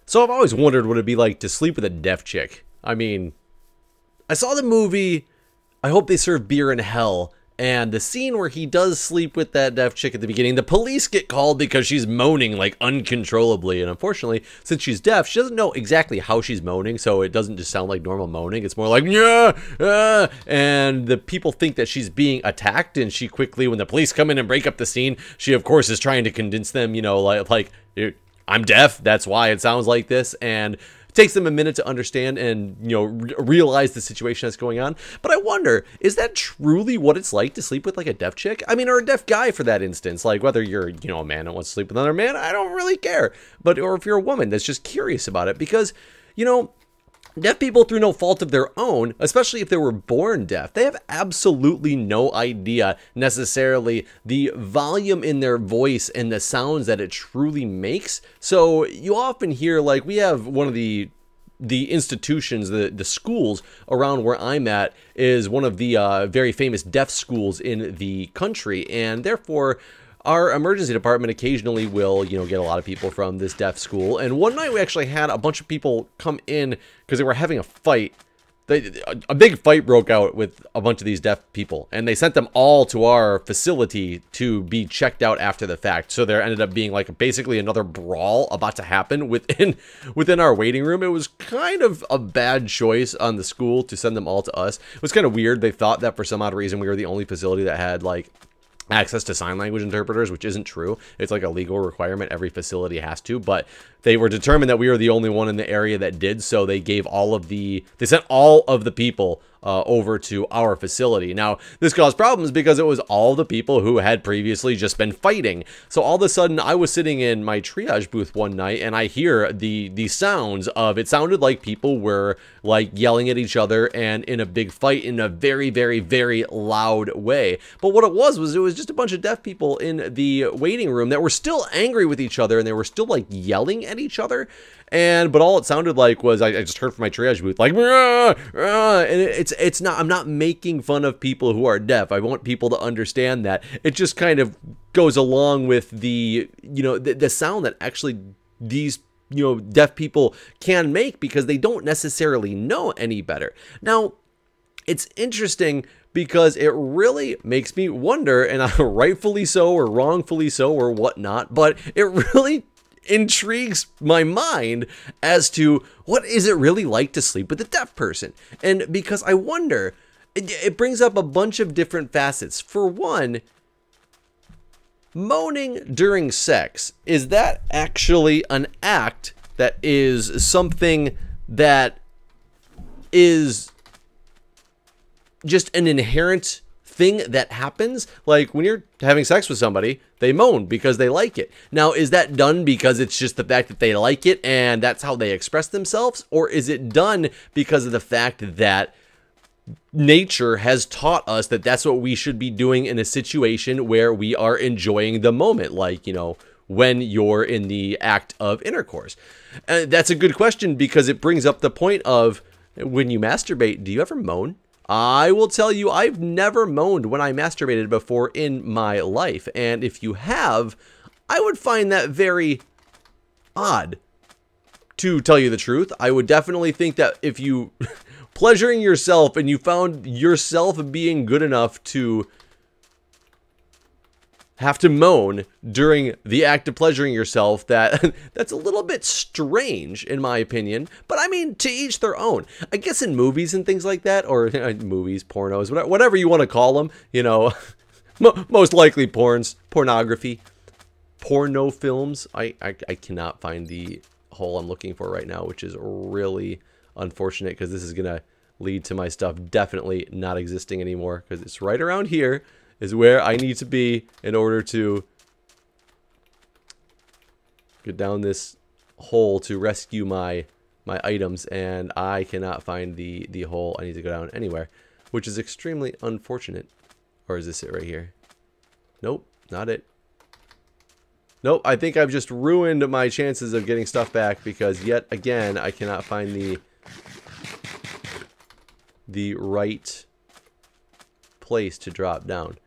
So I've always wondered what it'd be like to sleep with a deaf chick. I mean, I saw the movie I Hope They Serve Beer in Hell, and the scene where he does sleep with that deaf chick at the beginning, the police get called because she's moaning like uncontrollably, and unfortunately, since she's deaf, she doesn't know exactly how she's moaning, so it doesn't just sound like normal moaning. It's more like, yeah, and the people think that she's being attacked, and she quickly, when the police come in and break up the scene, she of course is trying to convince them, you know, like I'm deaf, that's why it sounds like this, and it takes them a minute to understand and, you know, realize the situation that's going on. But I wonder, is that truly what it's like to sleep with like a deaf chick? I mean, or a deaf guy for that instance, like whether you're, you know, a man that wants to sleep with another man, I don't really care. But, or if you're a woman that's just curious about it, because, you know, deaf people, through no fault of their own, especially if they were born deaf, they have absolutely no idea necessarily the volume in their voice and the sounds that it truly makes. So you often hear, like, we have one of the institutions, the schools around where I'm at is one of the very famous deaf schools in the country, and therefore our emergency department occasionally will, you know, get a lot of people from this deaf school. And one night we actually had a bunch of people come in because they were having a fight. A big fight broke out with a bunch of these deaf people, and they sent them all to our facility to be checked out after the fact. So there ended up being like basically another brawl about to happen within our waiting room. It was kind of a bad choice on the school to send them all to us. It was kind of weird. They thought that for some odd reason we were the only facility that had like access to sign language interpreters, which isn't true. It's like a legal requirement. Every facility has to, but they were determined that we were the only one in the area that did, so they sent all of the people over to our facility. Now, this caused problems because it was all the people who had previously just been fighting. So all of a sudden, I was sitting in my triage booth one night, and I hear the sounds of, it sounded like people were like yelling at each other and in a big fight in a very, very, very loud way. But what it was just a bunch of deaf people in the waiting room that were still angry with each other, and they were still like yelling at each other. But all it sounded like was, I just heard from my triage booth, like, rah, rah, and it's not, I'm not making fun of people who are deaf. I want people to understand that it just kind of goes along with the, you know, the sound that actually these, you know, deaf people can make because they don't necessarily know any better. Now, it's interesting because it really makes me wonder, and rightfully so or wrongfully so or whatnot, but it really intrigues my mind as to what is it really like to sleep with a deaf person. And because I wonder, it brings up a bunch of different facets. For one, moaning during sex, is that actually an act that is something that is just an inherent thing that happens? Like when you're having sex with somebody, they moan because they like it. Now, is that done because it's just the fact that they like it and that's how they express themselves? Or is it done because of the fact that nature has taught us that that's what we should be doing in a situation where we are enjoying the moment, like, you know, when you're in the act of intercourse? That's a good question because it brings up the point of, when you masturbate, do you ever moan? I will tell you, I've never moaned when I masturbated before in my life. And if you have, I would find that very odd, to tell you the truth. I would definitely think that if you pleasuring yourself and you found yourself being good enough to have to moan during the act of pleasuring yourself, that's a little bit strange in my opinion. But I mean, to each their own. I guess in movies and things like that, or movies, pornos, whatever you want to call them, you know, most likely pornography, porno films. I cannot find the hole I'm looking for right now, which is really unfortunate because this is gonna lead to my stuff definitely not existing anymore, because it's right around here is where I need to be in order to get down this hole to rescue my items, and I cannot find the hole I need to go down anywhere, which is extremely unfortunate. Or is this it right here? Nope, not it. Nope, I think I've just ruined my chances of getting stuff back because yet again I cannot find the right place to drop down.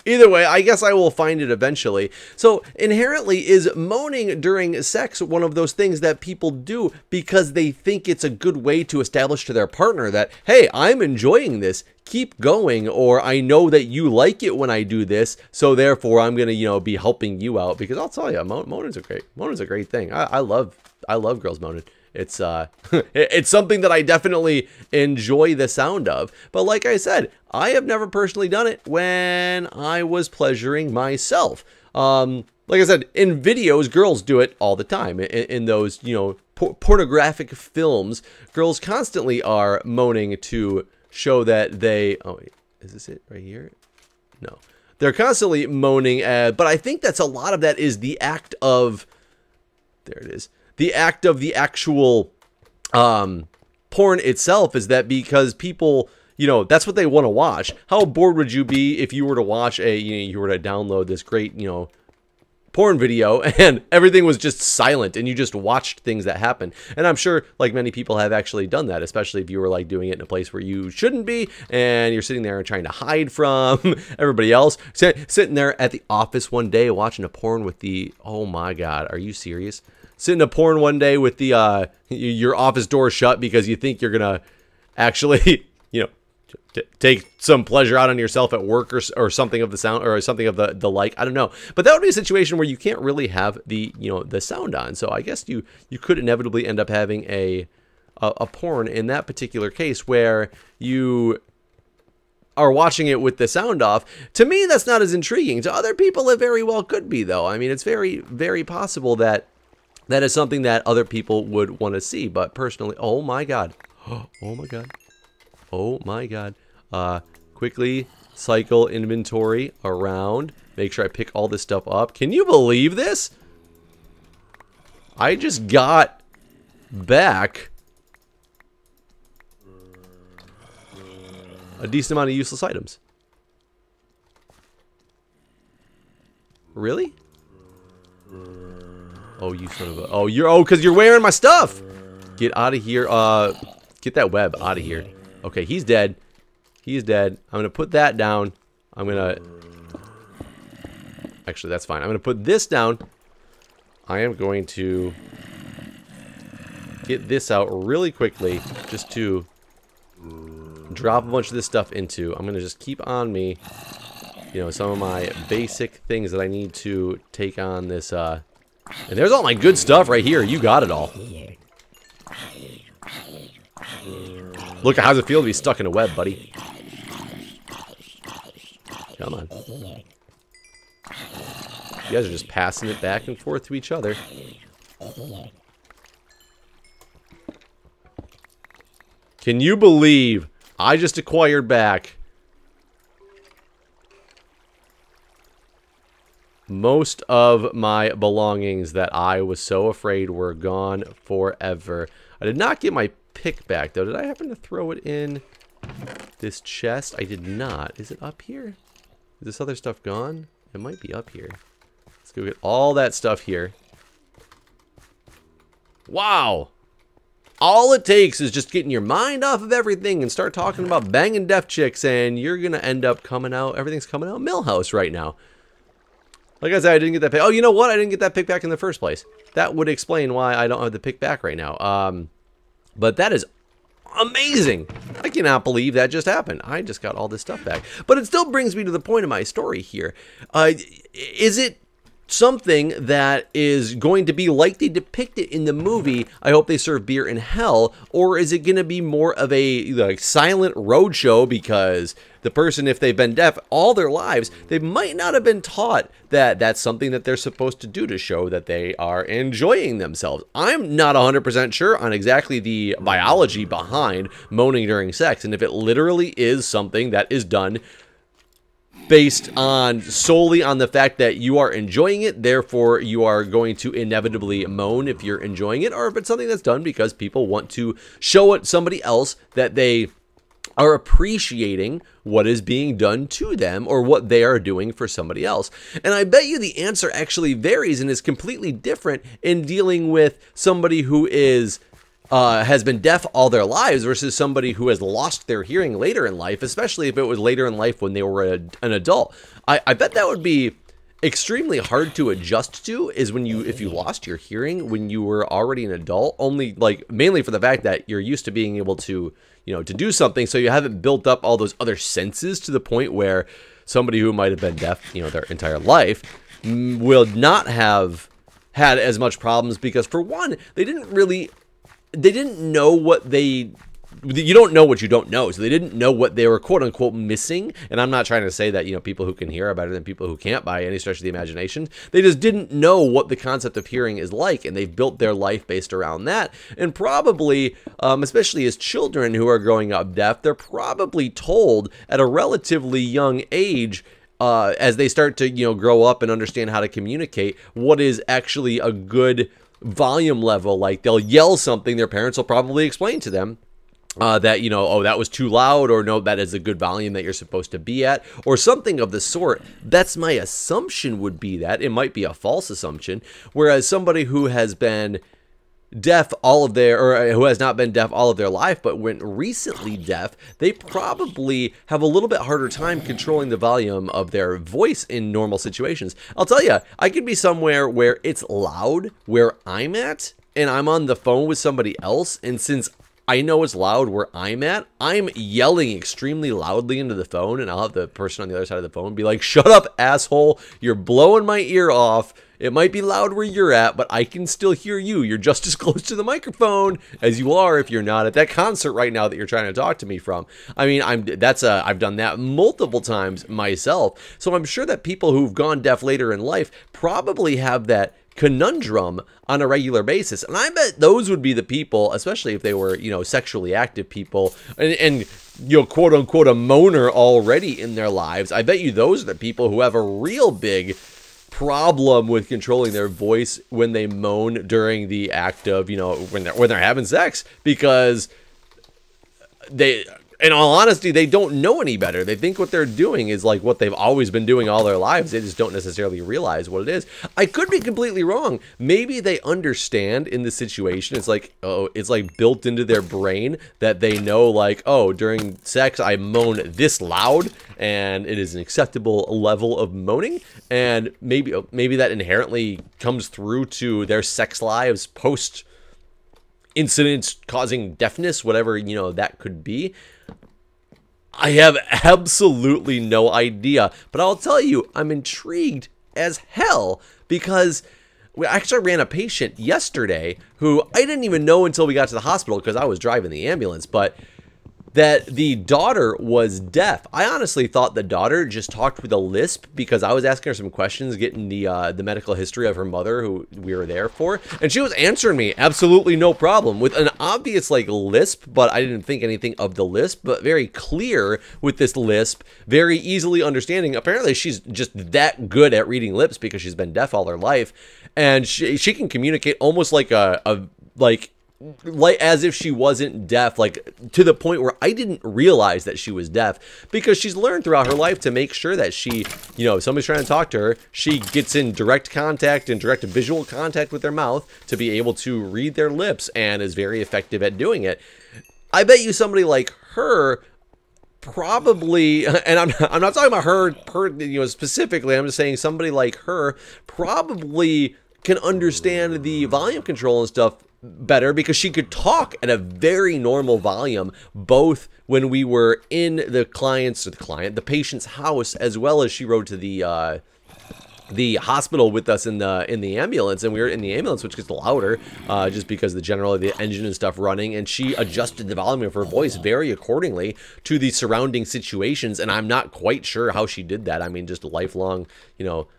Either way, I guess I will find it eventually. So inherently, is moaning during sex one of those things that people do because they think it's a good way to establish to their partner that, hey, I'm enjoying this, keep going, or I know that you like it when I do this, so therefore I'm gonna, you know, be helping you out. Because I'll tell you, moaning's a great thing. I love girls moaning. It's it's something that I definitely enjoy the sound of. But like I said, I have never personally done it when I was pleasuring myself. Like I said, in videos, girls do it all the time. In those, you know, pornographic films, girls constantly are moaning to show that they... Oh, wait, is this it right here? No. They're constantly moaning, but I think that's a lot of that is the act of... There it is. The act of the actual porn itself is that because people, you know, that's what they want to watch. How bored would you be if you were to watch you were to download this great, you know, porn video and everything was just silent and you just watched things that happen? And I'm sure like many people have actually done that, especially if you were like doing it in a place where you shouldn't be and you're sitting there and trying to hide from everybody else. Sitting there at the office one day watching a porn with the, oh my God, are you serious? Sitting a porn one day with the your office door shut because you think you're gonna actually, you know, take some pleasure out on yourself at work or something of the sound or something of the like. I don't know, but that would be a situation where you can't really have the, you know, the sound on. So I guess you could inevitably end up having a porn in that particular case where you are watching it with the sound off. To me, that's not as intriguing. To other people, it very well could be, though. I mean, it's very, very possible that that is something that other people would want to see. But personally, oh my God. Oh my God. Oh my God. Quickly cycle inventory around. Make sure I pick all this stuff up. Can you believe this? I just got back a decent amount of useless items. Really? Oh, you son of a... Oh, because you're wearing my stuff. Get out of here. Get that web out of here. Okay, he's dead. He is dead. I'm gonna put that down. I'm gonna... Actually, that's fine. I'm gonna put this down. I am going to get this out really quickly, just to drop a bunch of this stuff into. I'm gonna just keep on me, you know, some of my basic things that I need to take on this. And there's all my good stuff right here. You got it all. Look, how's it feel to be stuck in a web, buddy? Come on. You guys are just passing it back and forth to each other. Can you believe I just acquired back most of my belongings that I was so afraid were gone forever? I did not get my pick back, though. Did I happen to throw it in this chest? I did not. Is it up here? Is this other stuff gone? It might be up here. Let's go get all that stuff here. Wow! All it takes is just getting your mind off of everything and start talking about banging deaf chicks, and you're gonna end up coming out, everything's coming out Millhouse right now. Like I said, I didn't get that pick. Oh, you know what? I didn't get that pick back in the first place. That would explain why I don't have the pick back right now. But that is amazing. I cannot believe that just happened. I just got all this stuff back. But it still brings me to the point of my story here. Is it something that is going to be like they depict it in the movie, I Hope They Serve Beer in Hell, or is it going to be more of a like silent roadshow because the person, if they've been deaf all their lives, they might not have been taught that that's something that they're supposed to do to show that they are enjoying themselves? I'm not 100% sure on exactly the biology behind moaning during sex, and if it literally is something that is done based on solely on the fact that you are enjoying it, therefore you are going to inevitably moan if you're enjoying it, or if it's something that's done because people want to show it somebody else that they are appreciating what is being done to them or what they are doing for somebody else. And I bet you the answer actually varies and is completely different in dealing with somebody who is has been deaf all their lives versus somebody who has lost their hearing later in life, especially if it was later in life when they were an adult. I bet that would be extremely hard to adjust to, is when if you lost your hearing when you were already an adult, only like mainly for the fact that you're used to being able to, to do something, so you haven't built up all those other senses to the point where somebody who might have been deaf, their entire life will not have had as much problems, because for one, they didn't know what you don't know what you don't know. So they didn't know what they were quote unquote missing. And I'm not trying to say that, people who can hear are better than people who can't by any stretch of the imagination. They just didn't know what the concept of hearing is like. And they've built their life based around that. And probably, especially as children who are growing up deaf, they're probably told at a relatively young age, as they start to, grow up and understand how to communicate, what is actually a good volume level. Like they'll yell something, their parents will probably explain to them that, oh, that was too loud, or no, that is a good volume that you're supposed to be at, or something of the sort. That's my assumption would be that. It might be a false assumption. Whereas somebody who has been deaf who has not been deaf all of their life, but went recently deaf, they probably have a little bit harder time controlling the volume of their voice in normal situations. I'll tell you, I could be somewhere where it's loud where I'm at, and I'm on the phone with somebody else, and since I know it's loud where I'm at, I'm yelling extremely loudly into the phone, and I'll have the person on the other side of the phone be like, "Shut up, asshole, you're blowing my ear off. It might be loud where you're at, but I can still hear you. You're just as close to the microphone as you are if you're not at that concert right now that you're trying to talk to me from." I mean, I've done that multiple times myself. So I'm sure that people who've gone deaf later in life probably have that conundrum on a regular basis. And I bet those would be the people, especially if they were, sexually active people and quote unquote a moaner already in their lives. I bet you those are the people who have a real big problem with controlling their voice when they moan during the act of, when they're having sex, because in all honesty, they don't know any better. They think what they're doing is like what they've always been doing all their lives. They just don't necessarily realize what it is. I could be completely wrong. Maybe they understand in the situation. It's like, it's like built into their brain that they know, like, oh, during sex, I moan this loud, and it is an acceptable level of moaning. And maybe that inherently comes through to their sex lives post incidents causing deafness, whatever, that could be. I have absolutely no idea, but I'll tell you, I'm intrigued as hell, because we actually ran a patient yesterday who I didn't even know until we got to the hospital, because I was driving the ambulance, but that the daughter was deaf. I honestly thought the daughter just talked with a lisp, because I was asking her some questions, getting the medical history of her mother, who we were there for, and she was answering me absolutely no problem with an obvious like lisp, but I didn't think anything of the lisp, but very clear with this lisp, very easily understanding. Apparently she's just that good at reading lips because she's been deaf all her life, and she can communicate almost like like as if she wasn't deaf, like to the point where I didn't realize that she was deaf, because she's learned throughout her life to make sure that she, if somebody's trying to talk to her, she gets in direct contact and direct visual contact with their mouth to be able to read their lips, and is very effective at doing it. I bet you somebody like her probably, and I'm not talking about her specifically, I'm just saying somebody like her probably can understand the volume control and stuff better, because she could talk at a very normal volume, both when we were in the patient's house, as well as she rode to the hospital with us in the ambulance, and we were in the ambulance, which gets louder just because the engine and stuff running, and she adjusted the volume of her voice very accordingly to the surrounding situations. And I'm not quite sure how she did that. I mean, just lifelong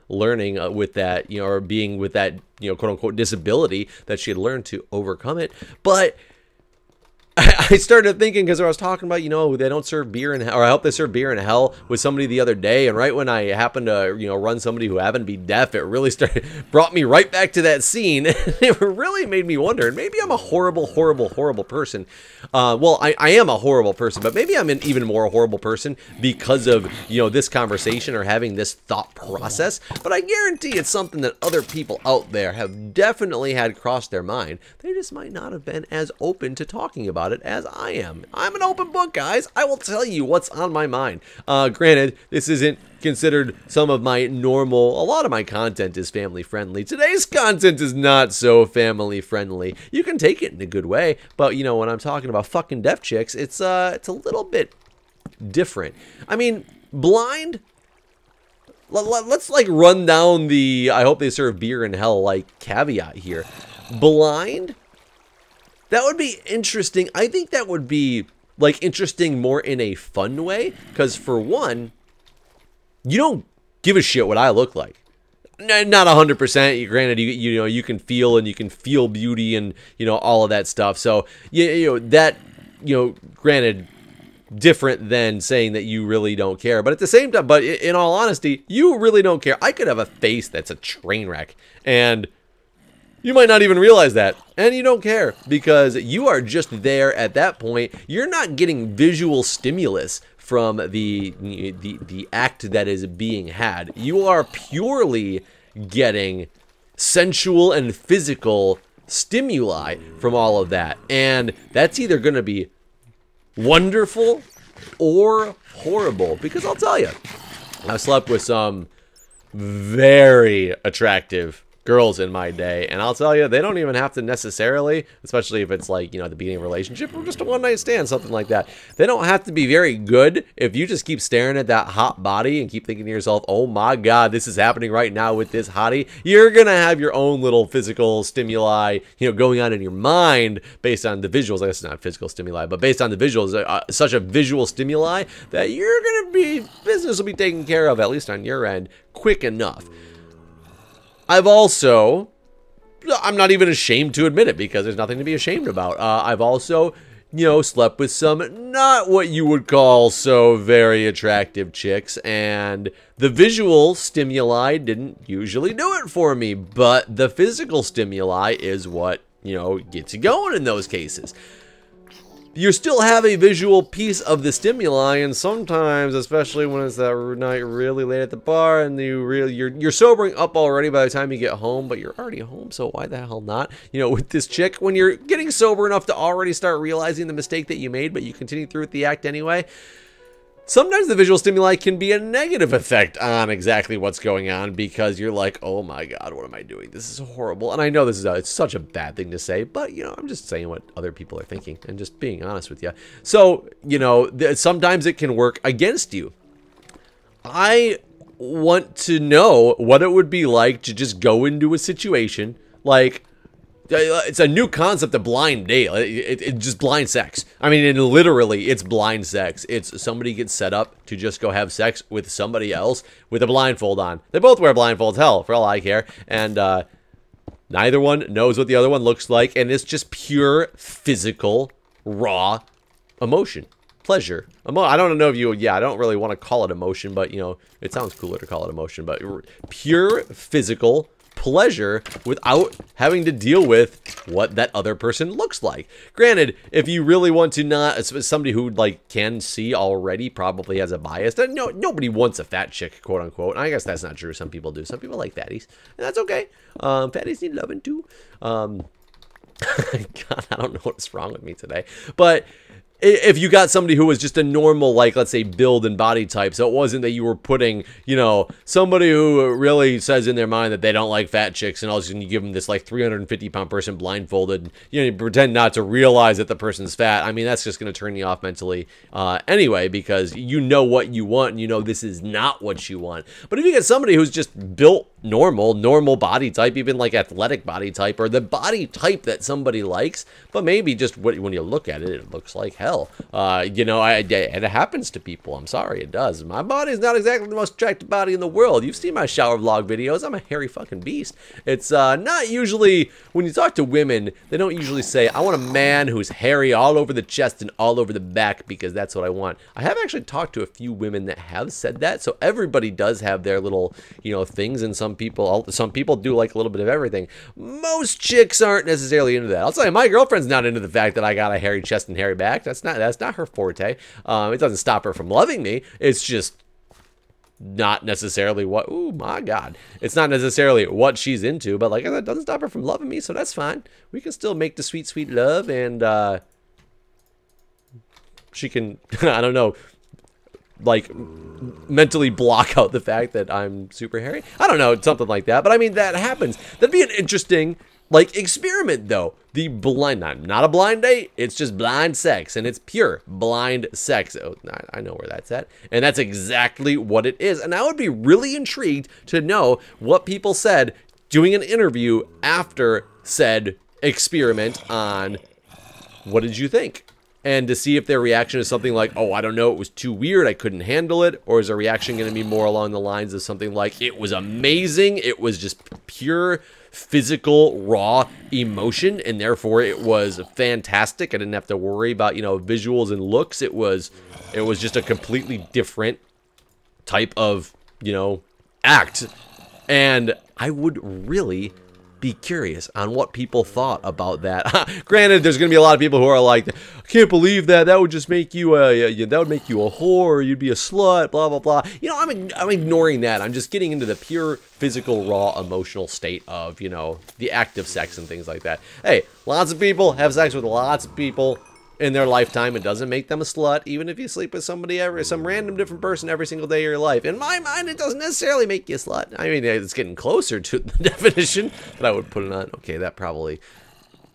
learning with that, or being with that, quote unquote disability, that she had learned to overcome it. But I started thinking, because I was talking about, they don't serve beer in hell, or I hope they serve beer in hell, with somebody the other day, and right when I happened to, run somebody who happened to be deaf, it really brought me right back to that scene. It really made me wonder, maybe I'm a horrible, horrible, horrible person. Well, I am a horrible person, but maybe I'm an even more horrible person because of, this conversation or having this thought process. But I guarantee it's something that other people out there have definitely had cross their mind. They just might not have been as open to talking about it as I am. I'm an open book, guys. I will tell you what's on my mind. Granted, this isn't considered some of my normal, a lot of my content is family friendly. Today's content is not so family friendly. You can take it in a good way, but you know, when I'm talking about fucking deaf chicks, it's a little bit different. I mean, blind, let's like run down the I hope they serve beer in hell like caveat here. Blind, that would be interesting. I think that would be like interesting more in a fun way, because for one, you don't give a shit what I look like. Not 100%. Granted, you know, you can feel, and you can feel beauty, and you know, all of that stuff. So you know that, you know, granted, different than saying that you really don't care. But at the same time, but in all honesty, you really don't care. I could have a face that's a train wreck, and you might not even realize that, and you don't care, because you are just there at that point. You're not getting visual stimulus from the act that is being had. You are purely getting sensual and physical stimuli from all of that, and that's either going to be wonderful or horrible. Because I'll tell you, I've slept with some very attractive girls in my day, and I'll tell you, they don't even have to necessarily, especially if it's like, you know, the beginning of a relationship or just a one-night stand, something like that, they don't have to be very good. If you just keep staring at that hot body and keep thinking to yourself, oh my god, this is happening right now with this hottie, you're gonna have your own little physical stimuli, you know, going on in your mind based on the visuals. I guess it's not physical stimuli, but based on the visuals, such a visual stimuli that you're gonna be, business will be taken care of, at least on your end, quick enough. I've also, I'm not even ashamed to admit it, because there's nothing to be ashamed about. I've also, you know, slept with some not what you would call so very attractive chicks, and the visual stimuli didn't usually do it for me, but the physical stimuli is what, you know, gets you going in those cases. You still have a visual piece of the stimuli, and sometimes, especially when it's that night really late at the bar, and you're sobering up already by the time you get home, but you're already home, so why the hell not? You know, with this chick, when you're getting sober enough to already start realizing the mistake that you made, but you continue through with the act anyway, sometimes the visual stimuli can be a negative effect on exactly what's going on, because you're like, oh my god, what am I doing? This is horrible. And I know this is it's such a bad thing to say, but, you know, I'm just saying what other people are thinking and just being honest with you. So, you know, sometimes it can work against you. I want to know what it would be like to just go into a situation like, it's a new concept of blind date. It's just blind sex. I mean, literally, it's blind sex. It's somebody gets set up to just go have sex with somebody else with a blindfold on. They both wear blindfolds, hell, for all I care. And neither one knows what the other one looks like. And it's just pure physical, raw emotion. Pleasure. I don't know if you, yeah, I don't really want to call it emotion, but, you know, it sounds cooler to call it emotion. But pure physical pleasure without having to deal with what that other person looks like. Granted, if you really want to not, somebody who like can see already probably has a bias. No, nobody wants a fat chick, quote unquote. And I guess that's not true. Some people do. Some people like fatties, and that's okay. Fatties need loving too. God, I don't know what's wrong with me today, but if you got somebody who was just a normal, like, let's say, build and body type, so it wasn't that you were putting, you know, somebody who really says in their mind that they don't like fat chicks, and all of a sudden you give them this, like, 350-pound person blindfolded, you know, you pretend not to realize that the person's fat. I mean, that's just going to turn you off mentally anyway, because you know what you want, and you know this is not what you want. But if you get somebody who's just built normal body type, even like athletic body type, or the body type that somebody likes, but maybe just when you look at it, it looks like hell. You know, it happens to people. I'm sorry, it does. My body is not exactly the most attractive body in the world. You've seen my shower vlog videos. I'm a hairy fucking beast. It's not usually, when you talk to women, they don't usually say, I want a man who's hairy all over the chest and all over the back, because that's what I want. I have actually talked to a few women that have said that, so everybody does have their little, you know, things, and some people do like a little bit of everything. Most chicks aren't necessarily into that. I'll tell you, my girlfriend's not into the fact that I got a hairy chest and hairy back. That's not her forte. It doesn't stop her from loving me. It's just not necessarily what, oh my god, it's not necessarily what she's into, but like I said, it doesn't stop her from loving me, so that's fine. We can still make the sweet, sweet love, and she can, I don't know, like mentally block out the fact that I'm super hairy. I don't know, something like that. But I mean, that happens. That'd be an interesting like experiment though. The blind, not a blind date, it's just blind sex, and it's pure blind sex. Oh, I know where that's at, and that's exactly what it is. And I would be really intrigued to know what people said doing an interview after said experiment on what did you think, and to see if their reaction is something like, oh, I don't know, it was too weird, I couldn't handle it, or is their reaction going to be more along the lines of something like, it was amazing, it was just pure physical raw emotion, and therefore it was fantastic. I didn't have to worry about, you know, visuals and looks. It was just a completely different type of, you know, act. And I would really be curious on what people thought about that. Granted, there's going to be a lot of people who are like, I can't believe that. That would just make you that would make you a whore. You'd be a slut, blah, blah, blah. You know, I'm ignoring that. I'm just getting into the pure physical, raw, emotional state of, you know, the act of sex and things like that. Hey, lots of people have sex with lots of people in their lifetime. It doesn't make them a slut, even if you sleep with somebody some random different person every single day of your life. In my mind, it doesn't necessarily make you a slut. I mean, it's getting closer to the definition, but I would put it on, okay, that probably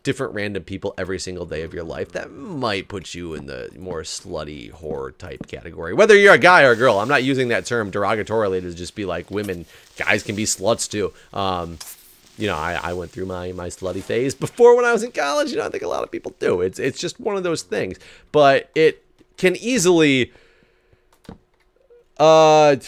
different random people every single day of your life, that might put you in the more slutty whore type category. Whether you're a guy or a girl, I'm not using that term derogatorily to just be like women, guys can be sluts too. You know, I went through my slutty phase before when I was in college. You know, I think a lot of people do. It's just one of those things. But it can easily, I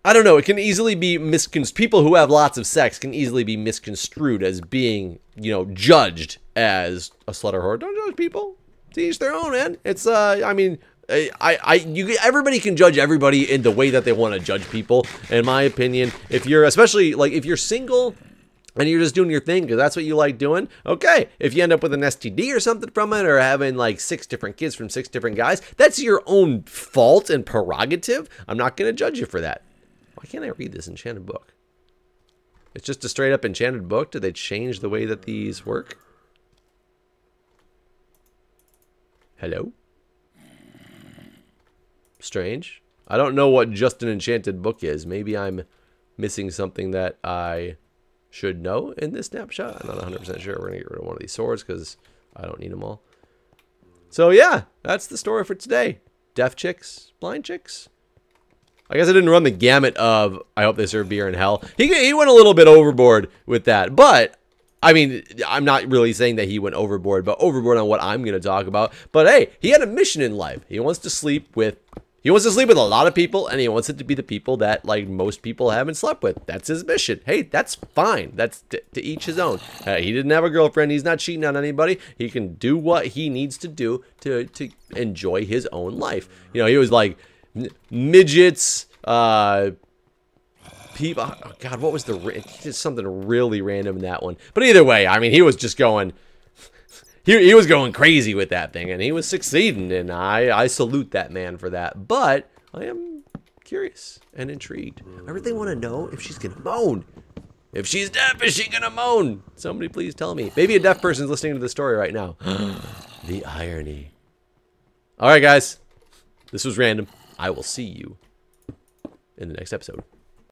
don't know, it can easily be misconstrued. People who have lots of sex can easily be misconstrued as being, you know, judged as a slut or whore. Don't judge people. To each their own, man. It's, I mean, everybody can judge everybody in the way that they want to judge people. In my opinion, if you're, especially like if you're single and you're just doing your thing because that's what you like doing, okay. If you end up with an STD or something from it, or having like 6 different kids from 6 different guys, that's your own fault and prerogative. I'm not going to judge you for that. Why can't I read this enchanted book? It's just a straight up enchanted book. Did they change the way that these work? Hello? Strange. I don't know what just an enchanted book is. Maybe I'm missing something that I should know in this snapshot. I'm not 100% sure. We're going to get rid of one of these swords because I don't need them all. So yeah, that's the story for today. Deaf chicks, blind chicks. I guess I didn't run the gamut of I hope they serve beer in hell. He went a little bit overboard with that. But, I mean, I'm not really saying that he went overboard, but overboard on what I'm going to talk about. But hey, he had a mission in life. He wants to sleep with a lot of people, and he wants it to be the people that, like, most people haven't slept with. That's his mission. Hey, that's fine. That's to each his own. He didn't have a girlfriend. He's not cheating on anybody. He can do what he needs to do to enjoy his own life. You know, he was like midgets, people. Oh God, what was he did something really random in that one. But either way, I mean, he was just going. He was going crazy with that thing, and he was succeeding, and I salute that man for that. But I am curious and intrigued. I really want to know if she's gonna moan. If she's deaf, is she gonna moan? Somebody please tell me. Maybe a deaf person's listening to the story right now. The irony. All right, guys. This was random. I will see you in the next episode.